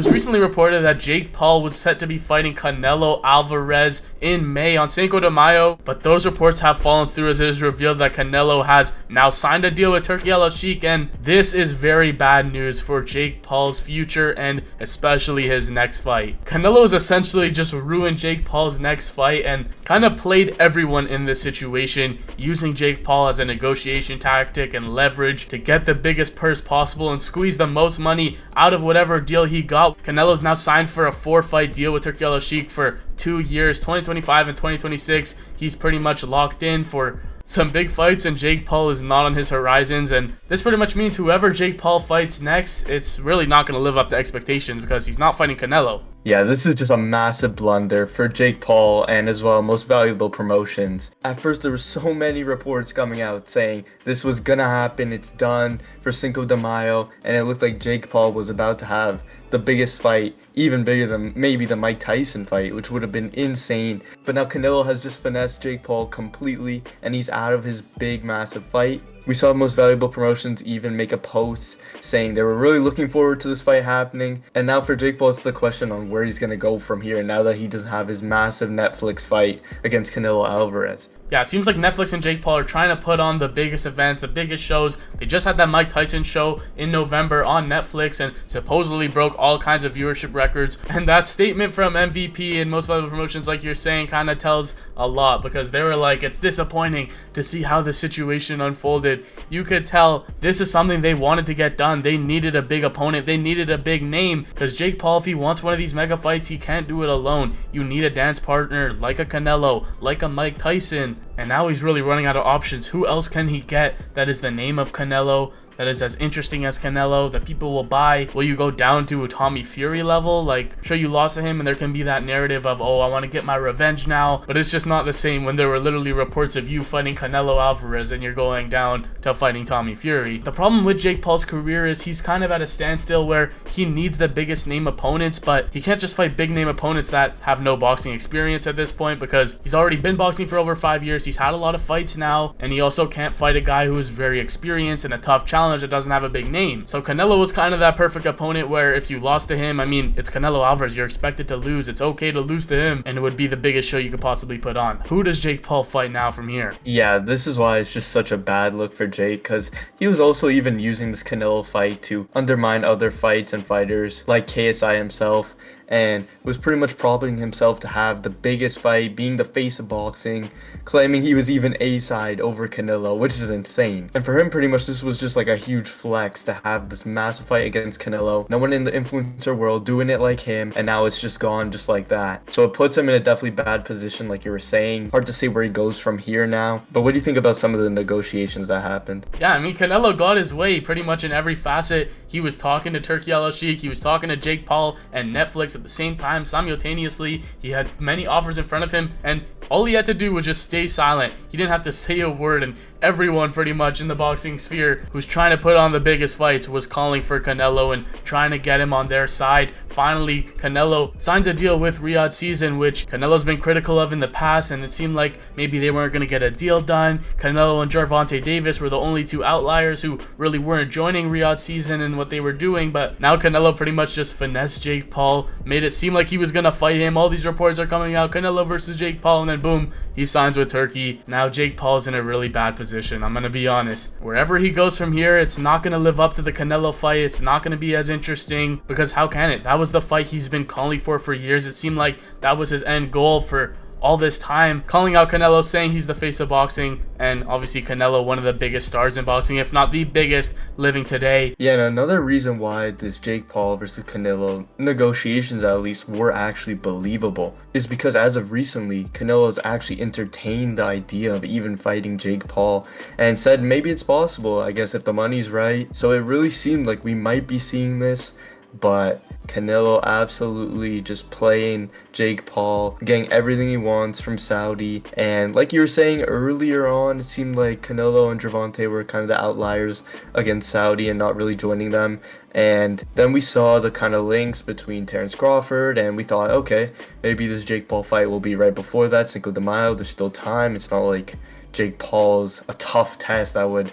was recently reported that Jake Paul was set to be fighting Canelo Alvarez in May on Cinco de Mayo, but those reports have fallen through as it is revealed that Canelo has now signed a deal with Turki Al-Sheikh, and this is very bad news for Jake Paul's future and especially his next fight. Canelo has essentially just ruined Jake Paul's next fight and kind of played everyone in this situation, using Jake Paul as a negotiation tactic and leverage to get the biggest purse possible and squeeze the most money out of whatever deal he got. Canelo's now signed for a 4-fight deal with Turki Al-Sheikh for 2 years, 2025 and 2026. He's pretty much locked in for some big fights, and Jake Paul is not on his horizons, and this pretty much means whoever Jake Paul fights next, it's really not going to live up to expectations because he's not fighting Canelo. Yeah, this is just a massive blunder for Jake Paul and as well Most Valuable Promotions. At first there were so many reports coming out saying this was gonna happen, it's done for Cinco de Mayo, and it looked like Jake Paul was about to have the biggest fight, even bigger than maybe the Mike Tyson fight, which would have been insane. But now Canelo has just finessed Jake Paul completely and he's out of his big massive fight. We saw Most Valuable Promotions even make a post saying they were really looking forward to this fight happening. And now for Jake Paul, it's the question on where he's going to go from here now that he doesn't have his massive Netflix fight against Canelo Alvarez. Yeah, it seems like Netflix and Jake Paul are trying to put on the biggest events, the biggest shows. They just had that Mike Tyson show in November on Netflix and supposedly broke all kinds of viewership records. And that statement from MVP and Most Valuable Promotions, like you're saying, kind of tells a lot, because they were like, it's disappointing to see how the situation unfolded. You could tell this is something they wanted to get done. They needed a big opponent. They needed a big name, because Jake Paul, if he wants one of these mega fights, he can't do it alone. You need a dance partner like a Canelo, like a Mike Tyson. And now he's really running out of options. Who else can he get that is the name of Canelo, that is as interesting as Canelo, that people will buy? Will you go down to a Tommy Fury level? Like, sure, you lost to him and there can be that narrative of, oh, I want to get my revenge now, but it's just not the same when there were literally reports of you fighting Canelo Alvarez and you're going down to fighting Tommy Fury. The problem with Jake Paul's career is he's kind of at a standstill where he needs the biggest name opponents, but he can't just fight big name opponents that have no boxing experience at this point, because he's already been boxing for over 5 years. He's had a lot of fights now, and he also can't fight a guy who is very experienced and a tough challenge that doesn't have a big name. So Canelo was kind of that perfect opponent where if you lost to him, I mean, it's Canelo Alvarez, you're expected to lose. It's okay to lose to him, and it would be the biggest show you could possibly put on. Who does Jake Paul fight now from here? Yeah, this is why it's just such a bad look for Jake, because he was also even using this Canelo fight to undermine other fights and fighters like KSI himself, and was pretty much propping himself to have the biggest fight, being the face of boxing, claiming he was even A-side over Canelo, which is insane. And for him, pretty much this was just like a huge flex to have this massive fight against Canelo. No one in the influencer world doing it like him, and now it's just gone just like that. So it puts him in a definitely bad position, like you were saying. Hard to say where he goes from here now. But what do you think about some of the negotiations that happened? Yeah, I mean, Canelo got his way pretty much in every facet. He was talking to Turki Al-Sheikh, he was talking to Jake Paul and Netflix at the same time, simultaneously. He had many offers in front of him, and all he had to do was just stay silent. He didn't have to say a word, and everyone pretty much in the boxing sphere who's trying to put on the biggest fights was calling for Canelo and trying to get him on their side. Finally, Canelo signs a deal with Riyadh Season, which Canelo's been critical of in the past, and it seemed like maybe they weren't going to get a deal done. Canelo and Gervonta Davis were the only two outliers who really weren't joining Riyadh Season and what they were doing, but now Canelo pretty much just finessed Jake Paul, made it seem like he was going to fight him. All these reports are coming out, Canelo versus Jake Paul, and then boom, he signs with Turkey. Now Jake Paul's in a really bad position. I'm going to be honest. Wherever he goes from here, it's not going to live up to the Canelo fight. It's not going to be as interesting, because how can it? That was the fight he's been calling for years. It seemed like that was his end goal for all this time, calling out Canelo, saying he's the face of boxing, and obviously Canelo, one of the biggest stars in boxing, if not the biggest living today. Yeah, and another reason why this Jake Paul versus Canelo negotiations at least were actually believable is because as of recently, Canelo's actually entertained the idea of even fighting Jake Paul and said maybe it's possible, I guess, if the money's right. So it really seemed like we might be seeing this, but Canelo absolutely just playing Jake Paul, getting everything he wants from Saudi. And like you were saying earlier on, it seemed like Canelo and Gervonta were kind of the outliers against Saudi and not really joining them. And then we saw the kind of links between Terence Crawford, and we thought, okay, maybe this Jake Paul fight will be right before that, Cinco de Mayo. There's still time. It's not like Jake Paul's a tough test that would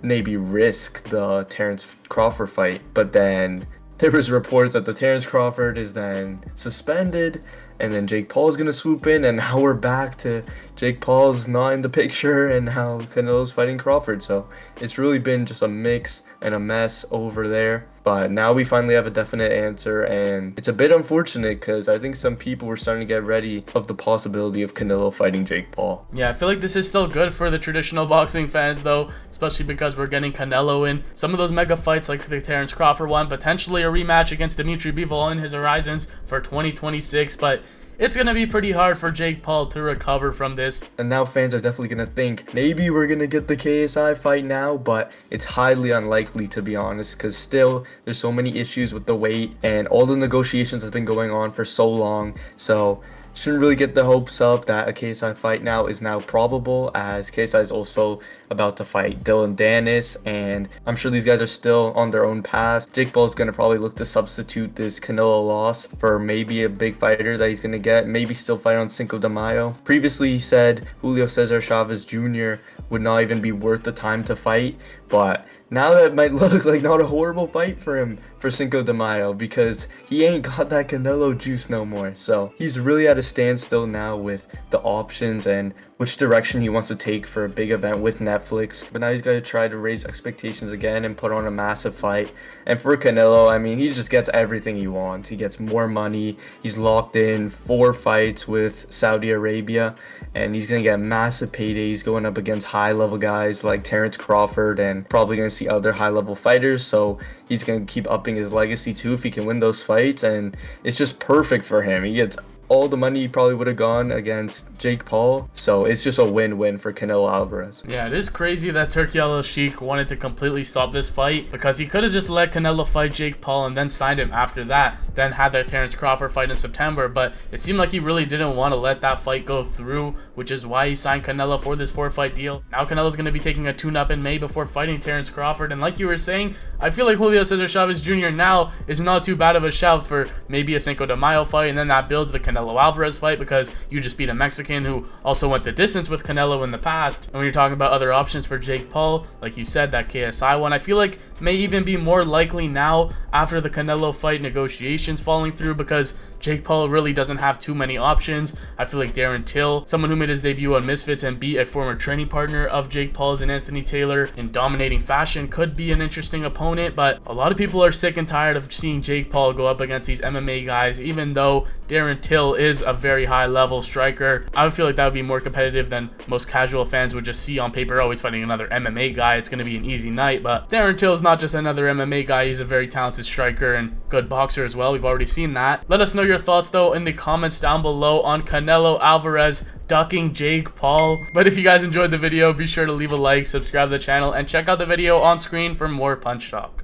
maybe risk the Terence Crawford fight. But then there was reports that the Terrence Crawford is then suspended, and then Jake Paul's gonna swoop in, and now we're back to Jake Paul's not in the picture, and how Canelo's fighting Crawford. So it's really been just a mix and a mess over there. But now we finally have a definite answer, and it's a bit unfortunate because I think some people were starting to get ready of the possibility of Canelo fighting Jake Paul. Yeah, I feel like this is still good for the traditional boxing fans, though, especially because we're getting Canelo in. Some of those mega fights, like the Terrence Crawford one, potentially a rematch against Dimitri Bivol in his horizons for 2026, but it's going to be pretty hard for Jake Paul to recover from this. And now fans are definitely going to think maybe we're going to get the KSI fight now, but it's highly unlikely, to be honest, because still there's so many issues with the weight and all the negotiations have been going on for so long. So shouldn't really get the hopes up that a KSI fight now is now probable, as KSI is also about to fight Dylan Dennis, and I'm sure these guys are still on their own path. Jake Paul is going to probably look to substitute this Canelo loss for maybe a big fighter that he's going to get, maybe still fight on Cinco de Mayo. Previously he said Julio Cesar Chavez Jr. would not even be worth the time to fight, but now that might look like not a horrible fight for him for Cinco de Mayo, because he ain't got that Canelo juice no more. So he's really at a standstill now with the options and which direction he wants to take for a big event with Netflix. But now he's got to try to raise expectations again and put on a massive fight. And for Canelo, I mean, he just gets everything he wants. He gets more money. He's locked in 4 fights with Saudi Arabia, and he's going to get massive paydays going up against high-level guys like Terrence Crawford, and probably going to see other high-level fighters. So he's going to keep upping his legacy too if he can win those fights, and it's just perfect for him. He gets all the money he probably would have gone against Jake Paul. So it's just a win-win for Canelo Alvarez. Yeah, it is crazy that Turki Al-Sheikh wanted to completely stop this fight, because he could have just let Canelo fight Jake Paul and then signed him after that, then had that Terrence Crawford fight in September. But it seemed like he really didn't want to let that fight go through, which is why he signed Canelo for this 4-fight deal. Now Canelo's going to be taking a tune-up in May before fighting Terrence Crawford, and like you were saying, I feel like Julio Cesar Chavez Jr. now is not too bad of a shout for maybe a Cinco de Mayo fight, and then that builds the Canelo Alvarez fight because you just beat a Mexican who also went the distance with Canelo in the past. And when you're talking about other options for Jake Paul, like you said, that KSI one, I feel like may even be more likely now after the Canelo fight negotiations falling through, because Jake Paul really doesn't have too many options. I feel like Darren Till, someone who made his debut on Misfits and beat a former training partner of Jake Paul's and Anthony Taylor in dominating fashion, could be an interesting opponent. But a lot of people are sick and tired of seeing Jake Paul go up against these MMA guys, even though Darren Till is a very high level striker. I would feel like that would be more competitive than most casual fans would just see on paper. Oh, he's fighting another MMA guy, it's going to be an easy night. But Darren Till is not just another MMA guy, he's a very talented striker and good boxer as well. We've already seen that. Let us know your thoughts though in the comments down below on Canelo Alvarez ducking Jake Paul. But if you guys enjoyed the video, be sure to leave a like, subscribe to the channel, and check out the video on screen for more Punch Talk.